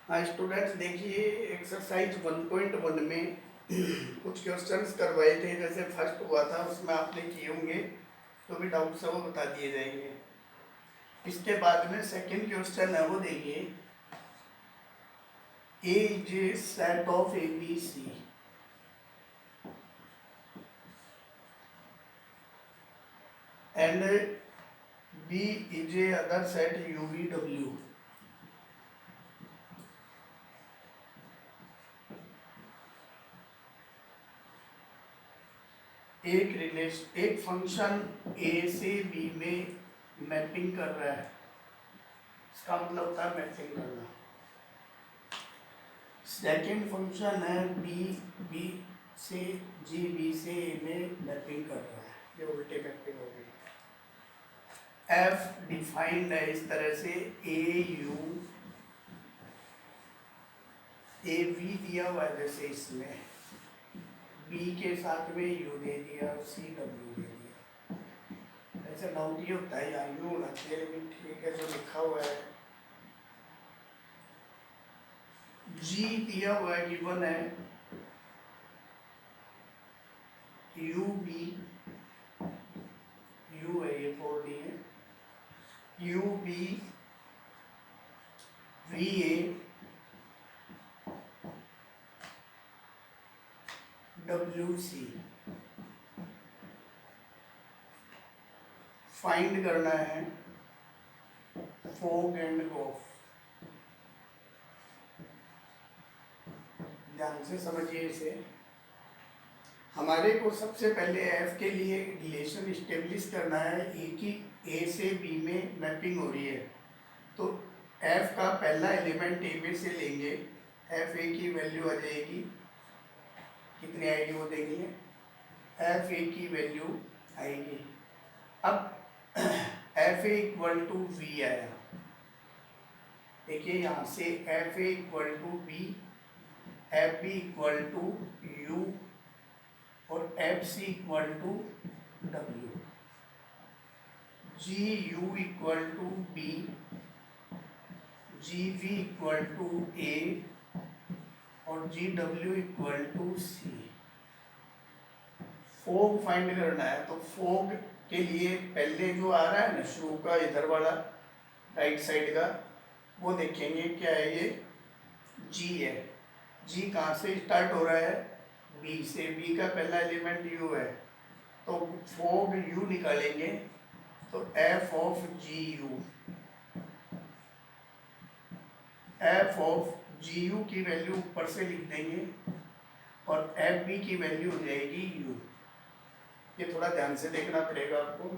हाँ स्टूडेंट्स, देखिए एक्सरसाइज 1.1 में कुछ क्वेश्चंस करवाए थे। जैसे फर्स्ट हुआ था उसमें आपने किए होंगे, तो भी डाउट्स है वो बता दिए जाएंगे। इसके बाद में सेकंड क्वेश्चन है, वो देखिए A is a set of A B C and B is a other set U V W. एक फंक्शन ए से बी में मैपिंग कर रहा है, इसका मतलब होता है मैपिंग करना। सेकेंड फंक्शन है बी से जी बी से ए में मैपिंग कर रहा है, ये उल्टे मैपिंग हो गई। एफ डिफाइंड है इस तरह से, ए यू ए वी दिया हुआ है, जैसे इसमें बी के साथ में यू दे दिया, सी डब्ल्यू दे दिया। ऐसा डाउट ये होता है यहाँ यू होना चाहिए, लेकिन ठीक है जो लिखा हुआ है। जी दिया हुआ है, गिवन है यू बी, यू है ये 4D है, U B V A W C. Find करना है फोग एंड गोफ। ध्यान से समझिए इसे। हमारे को सबसे पहले एफ के लिए रिलेशन स्टेब्लिश करना है, ए की ए से बी में मैपिंग हो रही है, तो एफ का पहला एलिमेंट ए में से लेंगे, एफ ए की वैल्यू आ जाएगी, कितनी आएगी वो देखेंगे, एफ ए की वैल्यू आएगी। अब F A equal to V आया, देखिए यहाँ से F A equal to B, F B equal to U और F C equal to W. G U equal to B, G V equal to A और G W equal to C. Fog find करना है, तो fog के लिए पहले जो आ रहा है ना शुरू का, इधर वाला राइट साइड का, वो देखेंगे क्या है, ये जी है। जी कहाँ से स्टार्ट हो रहा है, बी से, बी का पहला एलिमेंट यू है, तो फोग यू निकालेंगे, तो F of G U, F of G U की वैल्यू ऊपर से लिख देंगे और एफ बी की वैल्यू हो जाएगी यू। ये थोड़ा ध्यान से देखना पड़ेगा आपको।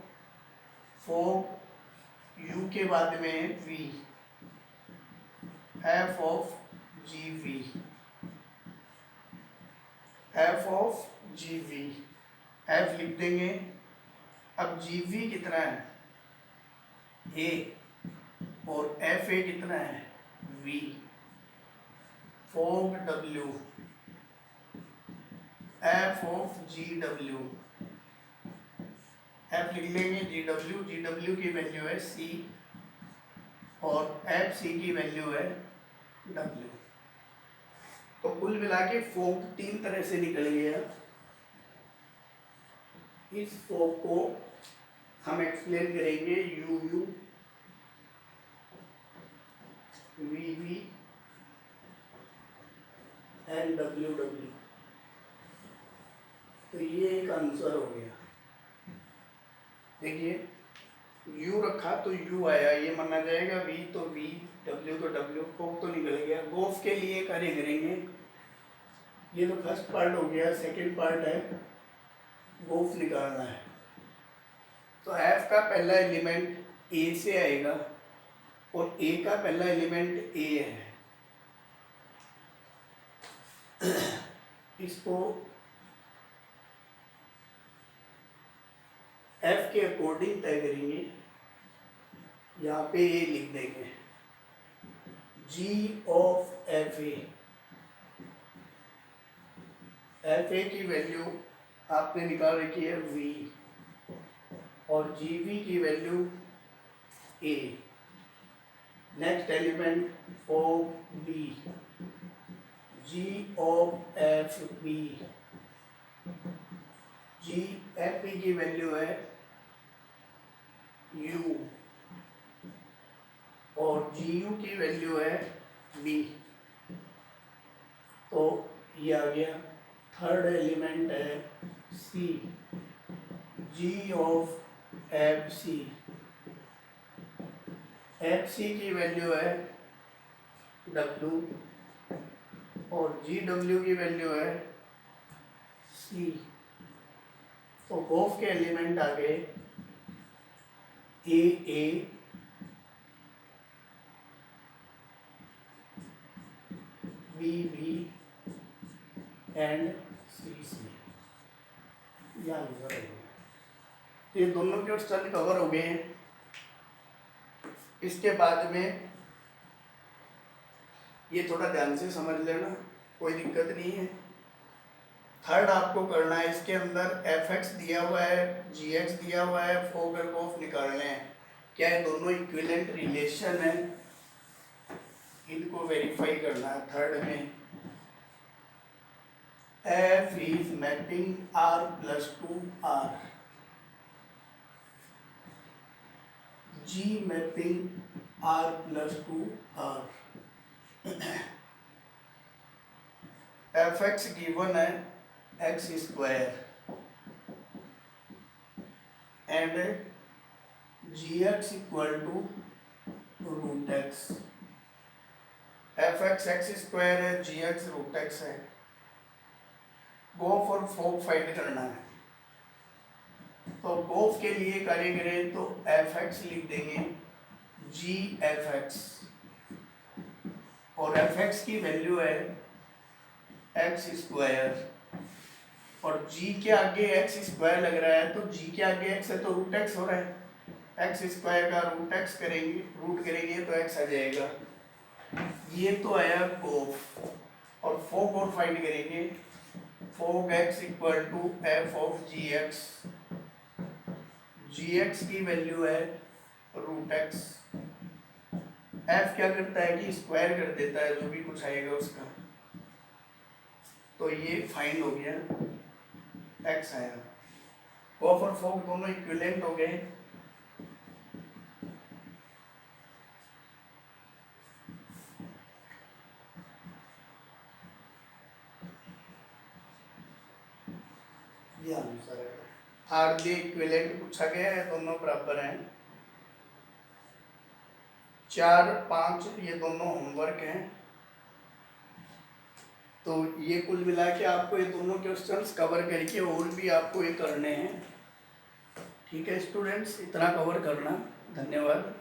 फोग यू के बाद में V, F of G V, F of G V, F लिख देंगे। अब जी वी कितना है, ए, और एफ ए कितना है, V. Fog W, F of G W, F लिख लेंगे, जी डब्ल्यू की वैल्यू है सी और एफ सी की वैल्यू है डब्ल्यू। तो कुल मिला के फोग तीन तरह से निकल गया। इस फोग को हम एक्सप्लेन करेंगे U U, V V and W W. तो ये एक आंसर हो गया। देखिए यू रखा तो यू आया, ये माना जाएगा वी तो वी, डब्ल्यू तो डब्ल्यू, फोग तो निकल गया। गोफ के लिए कार्य करेंगे, ये तो फर्स्ट पार्ट हो गया, सेकंड पार्ट है गोफ निकालना है। तो एफ का पहला एलिमेंट ए से आएगा और ए का पहला एलिमेंट ए है, इसको एफ के अकॉर्डिंग तय करेंगे। यहाँ पे ए लिख देंगे, जी ऑफ एफ ए की वैल्यू आपने निकाल रखी है वी और जी वी की value A. Next element for B, F B, G F B की वैल्यू है यू और जी यू की वैल्यू है बी। तो ये आ गया। थर्ड एलिमेंट है C, G of F C, F C की वैल्यू है डब्ल्यू और जी डब्ल्यू की वैल्यू है सी। तो गोफ के एलिमेंट आ गए ए बी बी एंड सी सी। ये आंसर है। तो ये दोनों क्वेश्चन कवर हो गए हैं। इसके बाद में ये थोड़ा ध्यान से समझ लेना, कोई दिक्कत नहीं है। थर्ड आपको करना है, इसके अंदर एफ एक्स दिया हुआ है, जी एक्स दिया हुआ है, फोगर गोफ निकालने हैं। क्या ये दोनों इक्विवेलेंट रिलेशन है, इनको वेरीफाई करना है। थर्ड में F is mapping R plus to R, G mapping R plus to R. F X given है X square and G X equal to root X. F X X square है, G x root x है। गोफ और फोक find करना है। तो गोफ के लिए करेंगे तो एफ एक्स लिख देंगे जी एफ एक्स और एफ एक्स की वैल्यू है एक्स स्क्वायर और जी के आगे एक्स स्क्वायर लग रहा है तो जी के आगे एक्स है तो रूट एक्स हो रहा है। एक्स स्क्वायर का रूट एक्स करेंगे, रूट करेंगे तो एक्स आ जाएगा। ये तो आया गोफ और फोक और फाइंड करेंगे। Fog X equal to F of G X, G X की वैल्यू है रूट एक्स। एफ क्या करता है कि स्क्वायर कर देता है जो भी कुछ आएगा उसका। तो ये फाइंड हो गया, एक्स आया। गोफ और फोक दोनों इक्विवेलेंट हो गए। ये आंसर है। हार्डली इक्विवेलेंट पूछा गया है, दोनों बराबर हैं। 4, 5 ये दोनों होमवर्क हैं। तो ये कुल मिला के आपको ये दोनों क्वेश्चंस कवर करके और भी आपको ये करने हैं। ठीक है स्टूडेंट्स, इतना कवर करना। धन्यवाद।